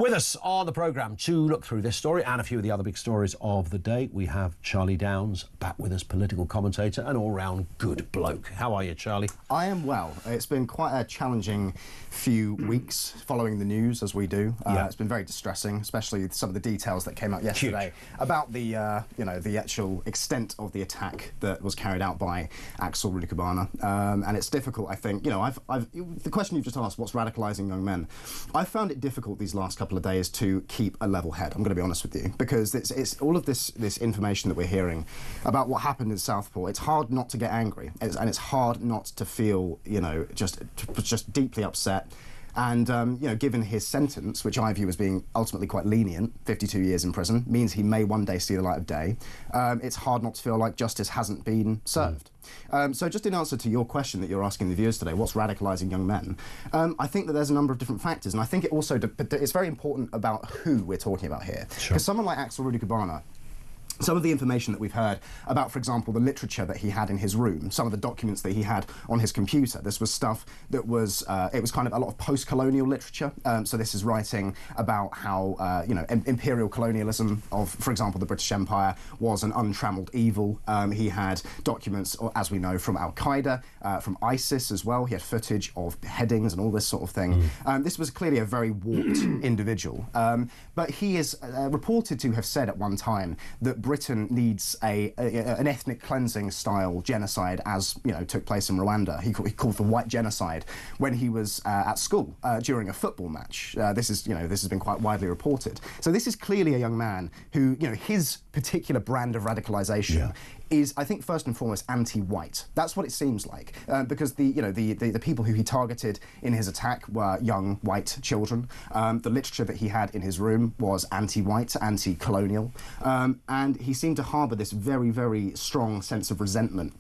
With us on the programme to look through this story and a few of the other big stories of the day, we have Charlie Downs back with us, political commentator and all-round good bloke. How are you, Charlie? I am well. It's been quite a challenging few weeks following the news, as we do. It's been very distressing, especially some of the details that came out yesterday about the, the actual extent of the attack that was carried out by Axel Rudakubana. And it's difficult, I think. The question you've just asked, what's radicalising young men? I've found it difficult these last couple of days to keep a level head. I'm going to be honest with you, because it's all of this information that we're hearing about what happened in Southport. It's hard not to get angry, and it's hard not to feel, just deeply upset. And, given his sentence, which I view as being ultimately quite lenient, 52 years in prison, means he may one day see the light of day, it's hard not to feel like justice hasn't been served. So just in answer to your question that you're asking the viewers today, what's radicalising young men? I think that there's a number of different factors, and I think it also it's very important about who we're talking about here. Because someone like Axel Rudakubana, some of the information that we've heard about, for example, the literature that he had in his room, some of the documents that he had on his computer, this was stuff that was, it was kind of a lot of post-colonial literature. So this is writing about how, imperial colonialism of, for example, the British Empire was an untrammeled evil. He had documents, as we know, from Al-Qaeda, from ISIS as well. He had footage of beheadings and all this sort of thing. This was clearly a very warped individual. But he is reported to have said at one time that Britain needs an ethnic cleansing style genocide, as took place in Rwanda. He called the white genocide when he was at school during a football match. This has been quite widely reported. So this is clearly a young man who, his particular brand of radicalisation is, I think, first and foremost anti-white. That's what it seems like, because the people who he targeted in his attack were young white children. The literature that he had in his room was anti-white, anti-colonial, and he seemed to harbour this very, very strong sense of resentment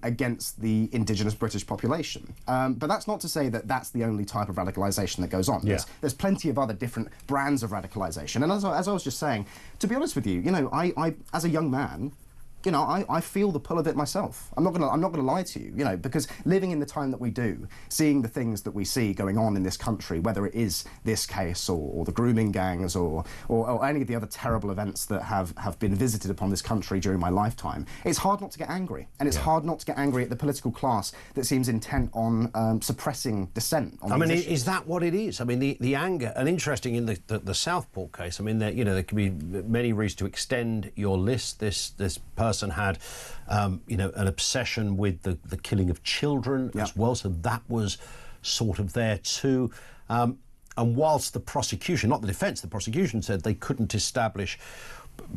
against the indigenous British population. But that's not to say that that's the only type of radicalisation that goes on. There's plenty of other different brands of radicalisation. And as I was just saying, to be honest with you, I as a young man, I feel the pull of it myself. I'm not gonna lie to you, because living in the time that we do, seeing the things that we see going on in this country, whether it is this case or the grooming gangs or any of the other terrible events that have been visited upon this country during my lifetime, it's hard not to get angry. And it's hard not to get angry at the political class that seems intent on suppressing dissent on these issues. Is that what it is? I mean, the anger, and interesting in the Southport case, I mean, there can be many reasons to extend your list. This person had, an obsession with the killing of children as well, so that was sort of there too. And whilst the prosecution, not the defence, the prosecution said they couldn't establish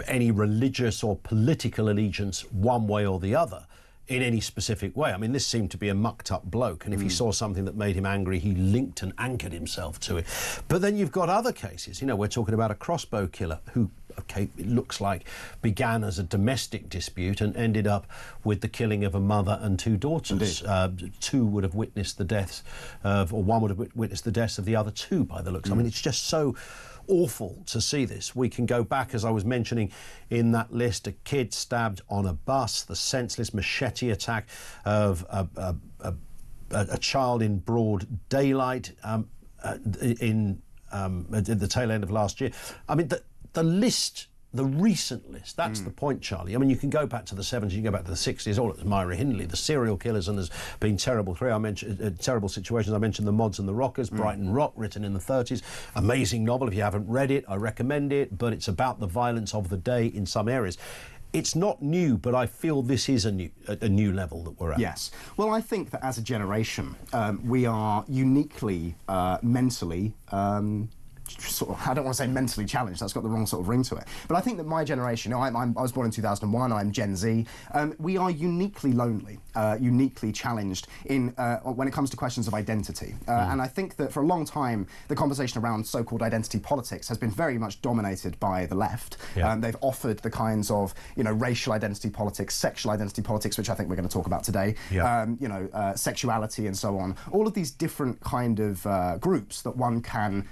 any religious or political allegiance one way or the other in any specific way. I mean, this seemed to be a mucked-up bloke, and if he saw something that made him angry, he linked and anchored himself to it. But then you've got other cases. We're talking about a crossbow killer who, it looks like began as a domestic dispute and ended up with the killing of a mother and two daughters. Two would have witnessed the deaths of, or one would have witnessed the deaths of the other two, by the looks. I mean, it's just so awful to see this. We can go back, as I was mentioning in that list, a kid stabbed on a bus, the senseless machete attack of a child in broad daylight in at the tail end of last year. I mean, the list, the recent list, that's the point, Charlie. I mean, you can go back to the 70s, you can go back to the 60s, all at Myra Hindley, the serial killers, and there's been terrible terrible situations. I mentioned The Mods and the Rockers, Brighton Rock, written in the 30s. Amazing novel. If you haven't read it, I recommend it, but it's about the violence of the day in some areas. It's not new, but I feel this is a new level that we're at. Yes. Well, I think that as a generation, we are uniquely mentally I don't want to say mentally challenged, that's got the wrong sort of ring to it. But I think that my generation, I was born in 2001, I'm Gen Z, we are uniquely lonely, uniquely challenged in when it comes to questions of identity. And I think that for a long time, the conversation around so-called identity politics has been very much dominated by the left. They've offered the kinds of, racial identity politics, sexual identity politics, which I think we're going to talk about today, sexuality and so on. All of these different kind of groups that one can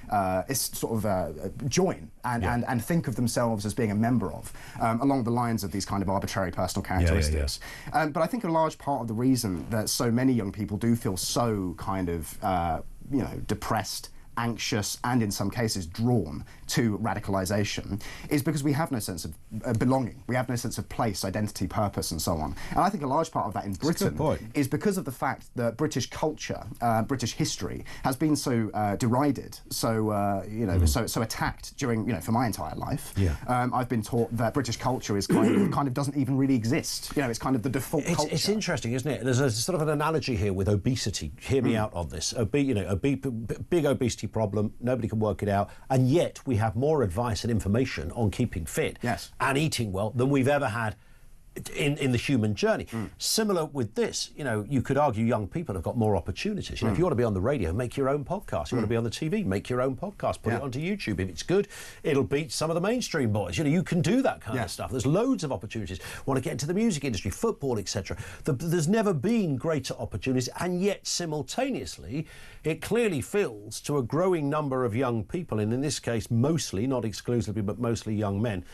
join and think of themselves as being a member of, along the lines of these kind of arbitrary personal characteristics. But I think a large part of the reason that so many young people do feel so kind of, depressed anxious and in some cases drawn to radicalisation is because we have no sense of belonging. We have no sense of place, identity, purpose, and so on. And I think a large part of that in Britain is because of the fact that British culture, British history, has been so derided, so so attacked during for my entire life. Yeah. I've been taught that British culture is kind of doesn't even really exist. It's kind of the default culture. It's interesting, isn't it? There's a sort of an analogy here with obesity. Hear me out on this. A big obesity problem. Nobody can work it out, and yet we have more advice and information on keeping fit and eating well than we've ever had in the human journey. Similar with this, you could argue young people have got more opportunities. If you want to be on the radio, make your own podcast. You want to be on the TV, make your own podcast, put it onto YouTube. If it's good, it'll beat some of the mainstream boys. You can do that kind of stuff. There's loads of opportunities. Want to get into the music industry, football, etc. There's never been greater opportunities, and yet simultaneously, it clearly feels to a growing number of young people, and in this case, mostly, not exclusively, but mostly young men,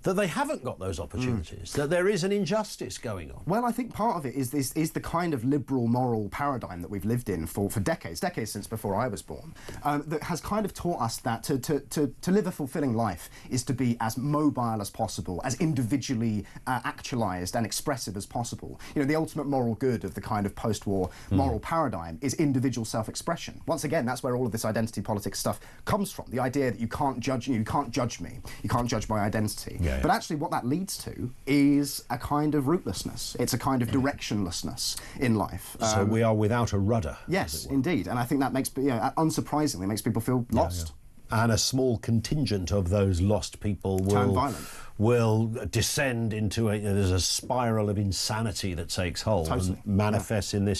that they haven't got those opportunities, that there is an injustice going on. Well, I think part of it is the kind of liberal moral paradigm that we've lived in for decades since before I was born, that has kind of taught us that to live a fulfilling life is to be as mobile as possible, as individually actualised and expressive as possible. The ultimate moral good of the kind of post-war moral paradigm is individual self-expression. Once again, that's where all of this identity politics stuff comes from. The idea that you can't judge me, you can't judge my identity. Yeah. But actually what that leads to is a kind of rootlessness. It's a kind of directionlessness in life. So we are without a rudder. Yes, indeed. And I think that makes, unsurprisingly, makes people feel lost. And a small contingent of those lost people will descend into there's a spiral of insanity that takes hold and manifests in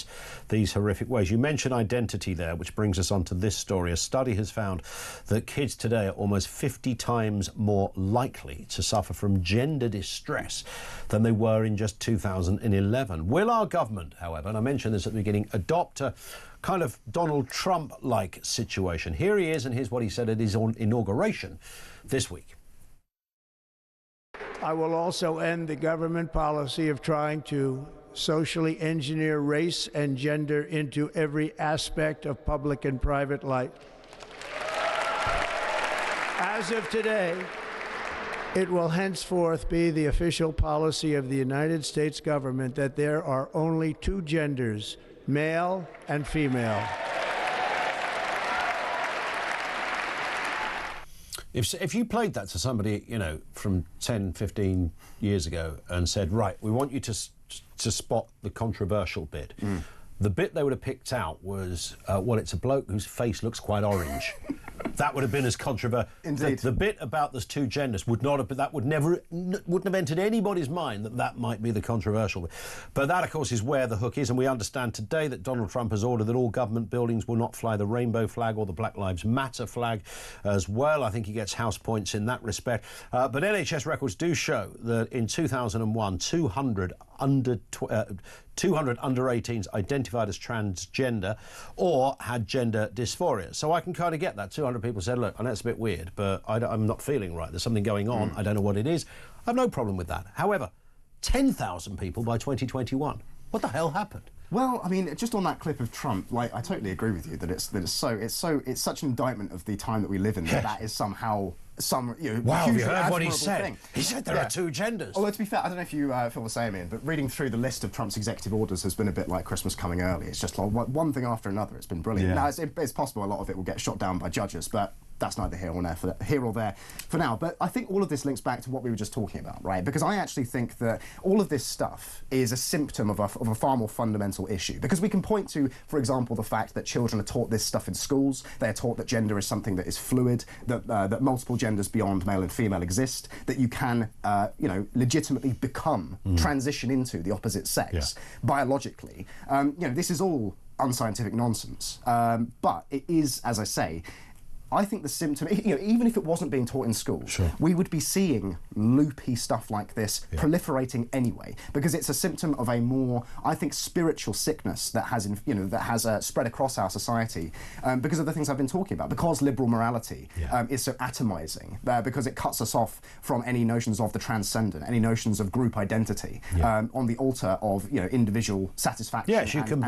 these horrific ways. You mentioned identity there, which brings us on to this story. A study has found that kids today are almost 50 times more likely to suffer from gender distress than they were in just 2011. Will our government, however, and I mentioned this at the beginning, adopt a kind of Donald Trump-like situation? Here he is, and here's what he said at his inauguration this week. I will also end the government policy of trying to socially engineer race and gender into every aspect of public and private life. As of today, it will henceforth be the official policy of the United States government that there are only two genders, male and female. If you played that to somebody, from 10, 15 years ago and said, right, we want you to spot the controversial bit, the bit they would have picked out was, well, it's a bloke whose face looks quite orange. That would have been as controversial. Indeed. The bit about there's two genders would not have been, wouldn't have entered anybody's mind that might be the controversial bit. But that, of course, is where the hook is, and we understand today that Donald Trump has ordered that all government buildings will not fly the rainbow flag or the Black Lives Matter flag as well. I think he gets house points in that respect. But NHS records do show that in 2001, 200 under 18s identified as transgender or had gender dysphoria. So I can kind of get that. 200 people said, look, I know it's a bit weird, but I'm not feeling right. There's something going on. I don't know what it is. I have no problem with that. However, 10,000 people by 2021. What the hell happened? Well, I mean, just on that clip of Trump, I totally agree with you that it's such an indictment of the time that we live in that is somehow wow, have you heard what he said? Thing. He said there are two genders. Although, to be fair, I don't know if you feel the same, Ian, but reading through the list of Trump's executive orders has been a bit like Christmas coming early. It's just like one thing after another. It's been brilliant. Now, it's possible a lot of it will get shot down by judges, but that's neither here or there for now. But I think all of this links back to what we were just talking about, right? Because I actually think that all of this stuff is a symptom of a far more fundamental issue. Because we can point to, for example, the fact that children are taught this stuff in schools. They are taught that gender is something that is fluid, that multiple genders beyond male and female exist, that you can, legitimately become, transition into the opposite sex biologically. This is all unscientific nonsense. But it is, as I say, I think the symptom, even if it wasn't being taught in school, we would be seeing loopy stuff like this proliferating anyway, because it's a symptom of a more, I think, spiritual sickness that has, spread across our society because of the things I've been talking about. Because liberal morality is so atomizing, because it cuts us off from any notions of the transcendent, any notions of group identity, on the altar of individual satisfaction. Yes, you can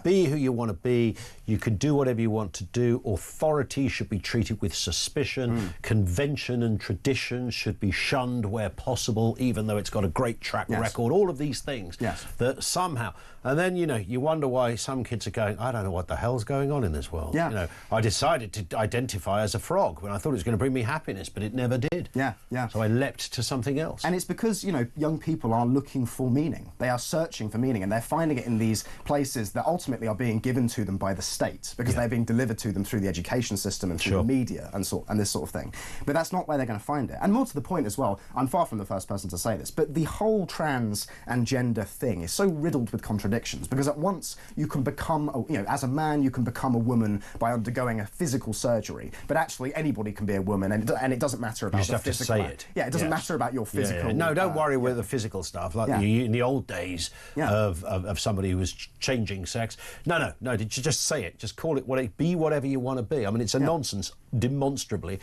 be who you want to be. You can do whatever you want to do. Authority should be treated with suspicion. Convention and tradition should be shunned where possible, even though it's got a great track record. All of these things that somehow, and then you wonder why some kids are going, I don't know what the hell's going on in this world. I decided to identify as a frog when I thought it was going to bring me happiness, but it never did. So I leapt to something else. And it's because young people are looking for meaning. They are searching for meaning, and they're finding it in these places that ultimately are being given to them by the state, because they're being delivered to them through the education system and through the media and this sort of thing. But that's not where they're going to find it. And more to the point as well, I'm far from the first person to say this, but the whole trans and gender thing is so riddled with contradictions, because at once you can become, as a man, you can become a woman by undergoing a physical surgery, but actually anybody can be a woman, and it doesn't matter about the physical. You just have to say it. Yeah, it doesn't matter about your physical. No, don't worry with the physical stuff, like in the old days of somebody who was changing sex. No, just say it. Just call it be whatever you want to be. I mean, it's a nonsense, demonstrably.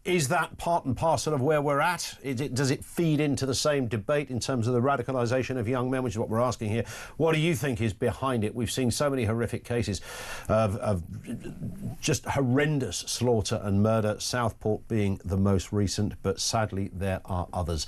Is that part and parcel of where we're at? Does it feed into the same debate in terms of the radicalisation of young men, which is what we're asking here? What do you think is behind it? We've seen so many horrific cases of just horrendous slaughter and murder, Southport being the most recent, but sadly there are others.